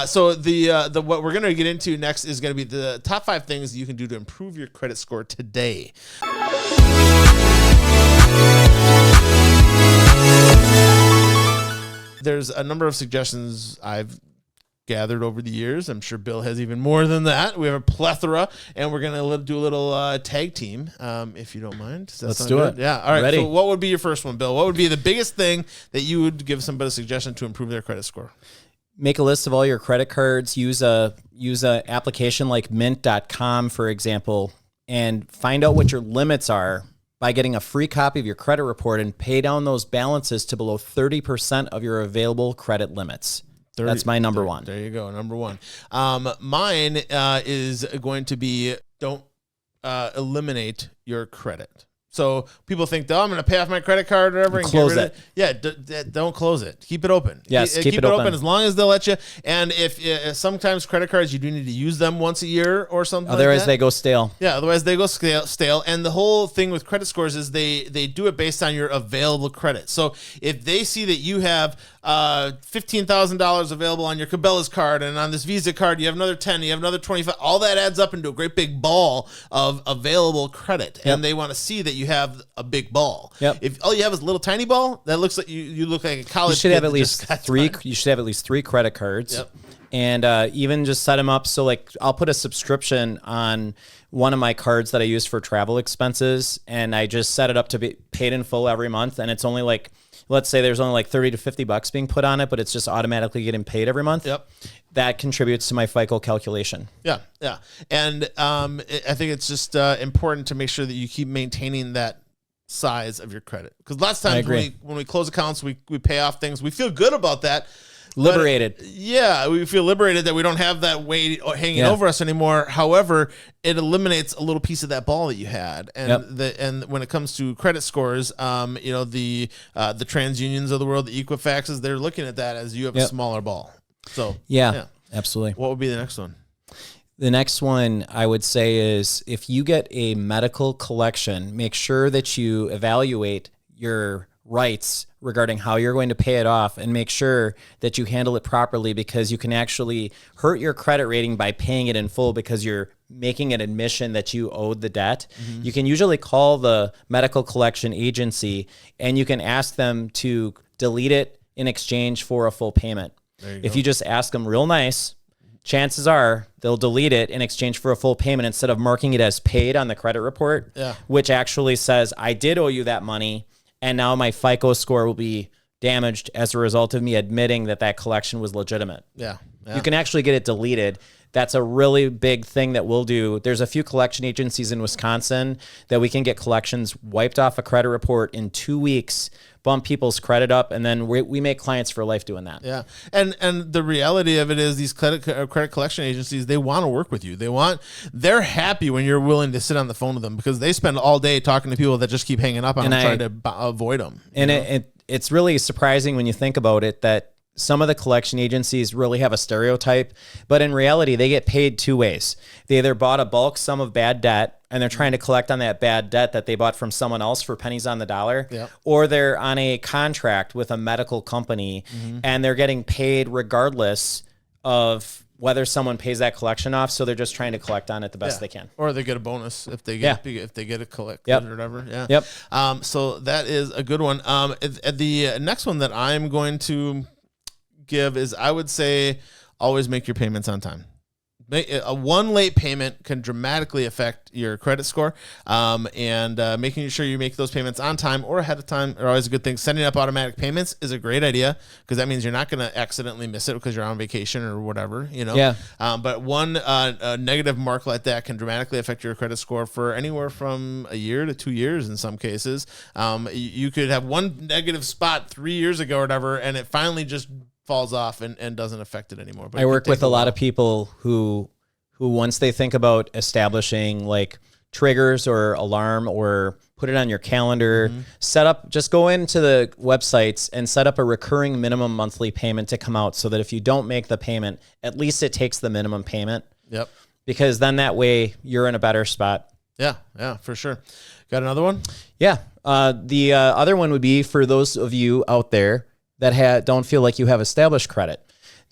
So the what we're going to get into next is going to be the top 5 things you can do to improve your credit score today. There's a number of suggestions I've gathered over the years. I'm sure Bill has even more than that. We have a plethora, and we're going to do a little tag team, if you don't mind. Let's do it. Yeah. All right. Ready. So what would be your first one, Bill? What would be the biggest thing that you would give somebody a suggestion to improve their credit score? Make a list of all your credit cards. Use a application like mint.com, for example, and find out what your limits are by getting a free copy of your credit report and pay down those balances to below 30% of your available credit limits. That's my number one. There you go. Number one. Mine is going to be don't eliminate your credit. So people think, oh, I'm going to pay off my credit card or whatever. And close it. Yeah, don't close it. Keep it open. Yes, keep it open as long as they'll let you. And if sometimes credit cards, you do need to use them once a year or something. Otherwise, like that. they go stale. Yeah, otherwise they go stale. And the whole thing with credit scores is they do it based on your available credit. So if they see that you have $15,000 available on your Cabela's card, and on this Visa card you have another 10, you have another 25, all that adds up into a great big ball of available credit. Yep. And they want to see that you have a big ball. Yep. If all you have is a little tiny ball, that looks like you look like a college You should kid have at that least just got three. done. You should have at least 3 credit cards. Yep. And even just set them up. So like I'll put a subscription on one of my cards that I use for travel expenses, and I just set it up to be paid in full every month. And it's only like, let's say there's only like $30 to $50 being put on it, but it's just automatically getting paid every month. Yep. That contributes to my FICO calculation. Yeah. And I think it's just important to make sure that you keep maintaining that size of your credit. Because lots of times when we close accounts, we pay off things. We feel good about that. Liberated. Yeah, we feel liberated that we don't have that weight hanging over us anymore. However, it eliminates a little piece of that ball that you had. And and when it comes to credit scores, the TransUnions of the world, the Equifaxes, they're looking at that as you have a smaller ball. So yeah, absolutely. What would be the next one? The next one I would say is if you get a medical collection, make sure that you evaluate your rights regarding how you're going to pay it off, and make sure that you handle it properly, because you can actually hurt your credit rating by paying it in full because you're making an admission that you owed the debt. Mm-hmm. You can usually call the medical collection agency and you can ask them to delete it in exchange for a full payment. If you just ask them real nice, chances are they'll delete it in exchange for a full payment instead of marking it as paid on the credit report, which actually says, I did owe you that money, and now my FICO score will be damaged as a result of me admitting that collection was legitimate. Yeah. You can actually get it deleted. That's a really big thing that we'll do. There's a few collection agencies in Wisconsin that we can get collections wiped off a credit report in 2 weeks, bump people's credit up, and then we make clients for life doing that. Yeah, and the reality of it is these credit collection agencies, they want to work with you. They're happy when you're willing to sit on the phone with them, because they spend all day talking to people that just keep hanging up on them, trying to avoid them. And it's really surprising when you think about it that some of the collection agencies really have a stereotype, but in reality, they get paid 2 ways. They either bought a bulk sum of bad debt and they're trying to collect on that bad debt that they bought from someone else for pennies on the dollar, or they're on a contract with a medical company and they're getting paid regardless of whether someone pays that collection off. So they're just trying to collect on it the best they can. Or they get a bonus if they get a collect or whatever. Yeah. Yep. So that is a good one. The next one that I'm going to give is, I would say, always make your payments on time. One late payment can dramatically affect your credit score, and making sure you make those payments on time or ahead of time are always a good thing. Setting up automatic payments is a great idea, because that means you're not going to accidentally miss it because you're on vacation or whatever, but one negative mark like that can dramatically affect your credit score for anywhere from a year to 2 years in some cases. You could have one negative spot 3 years ago or whatever, and it finally just falls off and doesn't affect it anymore. But I work with a lot of people who once they think about establishing like triggers or alarm or put it on your calendar, just go into the websites and set up a recurring minimum monthly payment to come out, so that if you don't make the payment, at least it takes the minimum payment. Yep. Because then that way you're in a better spot. Yeah, for sure. Got another one? Yeah. The other one would be for those of you out there that don't feel like you have established credit.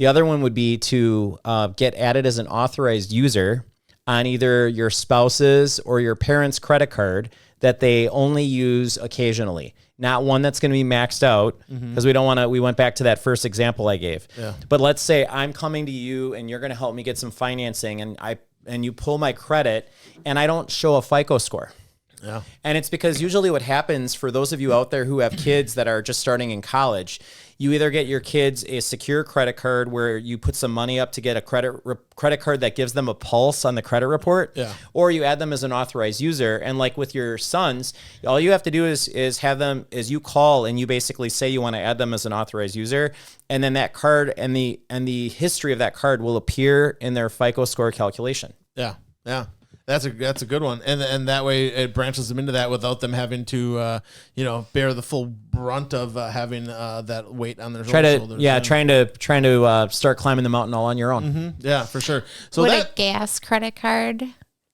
The other one would be to get added as an authorized user on either your spouse's or your parents' credit card that they only use occasionally. Not one that's going to be maxed out, because we went back to that first example I gave. Yeah. But let's say I'm coming to you and you're going to help me get some financing, and you pull my credit and I don't show a FICO score. Yeah. And it's because usually what happens for those of you out there who have kids that are just starting in college, you either get your kids a secure credit card where you put some money up to get a credit card that gives them a pulse on the credit report, or you add them as an authorized user. And like with your sons, all you have to do is have them, is you call and you basically say you want to add them as an authorized user, and then that card and the history of that card will appear in their FICO score calculation. Yeah, yeah. That's a good one, and that way it branches them into that without them having to bear the full brunt of having that weight on their shoulders. Yeah, trying to start climbing the mountain all on your own. Mm-hmm. Yeah, for sure. So would a gas credit card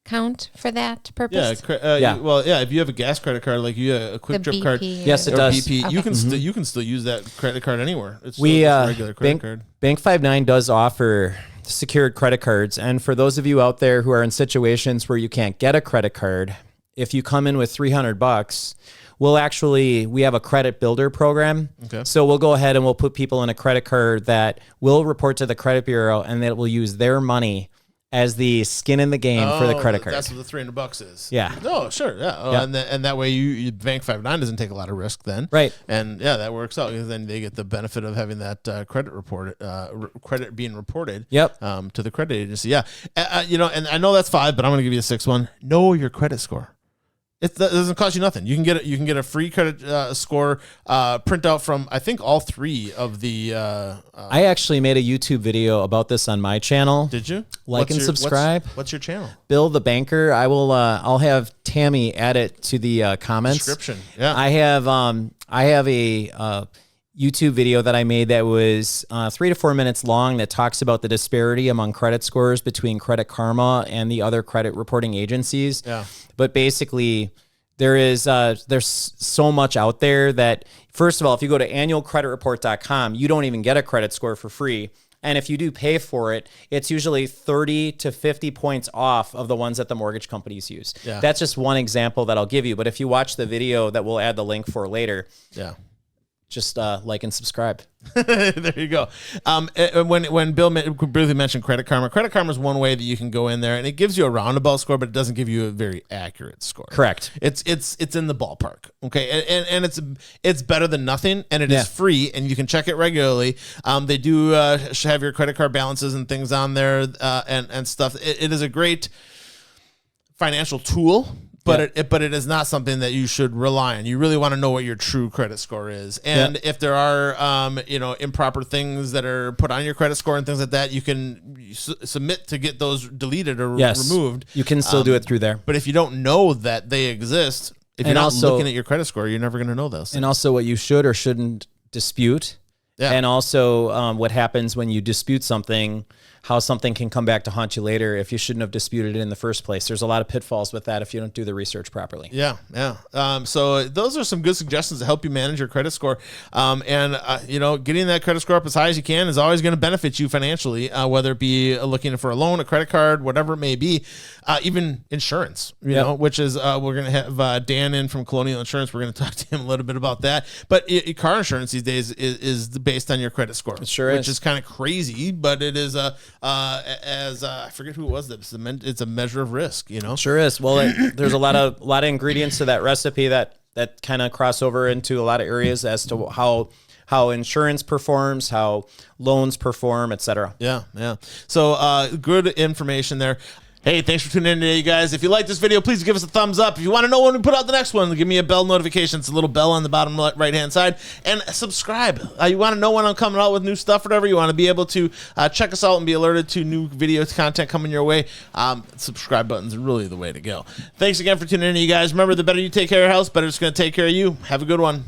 count for that purpose? If you have a gas credit card, like you have a quick trip card, yes, it does. BP, okay. You can still use that credit card anywhere. It's a regular credit card. Bank 59 does offer secured credit cards, and for those of you out there who are in situations where you can't get a credit card, if you come in with $300, we have a credit builder program. Okay. So we'll go ahead and we'll put people in a credit card that will report to the credit bureau, and that will use their money as the skin in the game for the credit card. That's what the $300 is. Yeah. Oh, sure. Yeah. And that way you Bank 59 doesn't take a lot of risk then. Right. And that works out, because then they get the benefit of having that credit being reported. Yep. To the credit agency. Yeah. And I know that's 5, but I'm going to give you a 6th one. Know your credit score. It doesn't cost you nothing. You can get a free credit score printout from, I think, all 3 of the. I actually made a YouTube video about this on my channel. Did you? Subscribe. What's your channel? Bill the Banker. I will. I'll have Tammy add it to the comments. Description. Yeah. I have a YouTube video that I made that was 3 to 4 minutes long that talks about the disparity among credit scores between Credit Karma and the other credit reporting agencies. Yeah. But basically, there's so much out there that, first of all, if you go to annualcreditreport.com, you don't even get a credit score for free. And if you do pay for it, it's usually 30 to 50 points off of the ones that the mortgage companies use. Yeah. That's just one example that I'll give you. But if you watch the video that we'll add the link for later, just like and subscribe. There you go. When Bill briefly mentioned Credit Karma is one way that you can go in there, and it gives you a roundabout score, but it doesn't give you a very accurate score. Correct. It's in the ballpark. Okay, and it's better than nothing, and it is free, and you can check it regularly. They do have your credit card balances and things on there, and stuff. It is a great financial tool. But it is not something that you should rely on. You really want to know what your true credit score is, and if there are improper things that are put on your credit score and things like that, you can submit to get those deleted or removed. You can still do it through there. But if you don't know that they exist, if you're not looking at your credit score, you're never going to know those. And also what you should or shouldn't dispute. Yeah. And also what happens when you dispute something, how something can come back to haunt you later if you shouldn't have disputed it in the first place. There's a lot of pitfalls with that if you don't do the research properly. Yeah. So those are some good suggestions to help you manage your credit score. Getting that credit score up as high as you can is always going to benefit you financially, whether it be looking for a loan, a credit card, whatever it may be, even insurance, which is we're going to have Dan in from Colonial Insurance. We're going to talk to him a little bit about that. But car insurance these days is based on your credit score. It sure is. Which is kind of crazy, but it is I forget who it was. It's a measure of risk, Sure is. Well, there's a lot of ingredients to that recipe that kind of cross over into a lot of areas as to how insurance performs, how loans perform, etc. Yeah. So good information there. Hey, thanks for tuning in today, you guys. If you like this video, please give us a thumbs up. If you want to know when we put out the next one, give me a bell notification. It's a little bell on the bottom right-hand side. And subscribe. You want to know when I'm coming out with new stuff or whatever. You want to be able to check us out and be alerted to new video content coming your way. Subscribe button's really the way to go. Thanks again for tuning in, you guys. Remember, the better you take care of your house, better it's going to take care of you. Have a good one.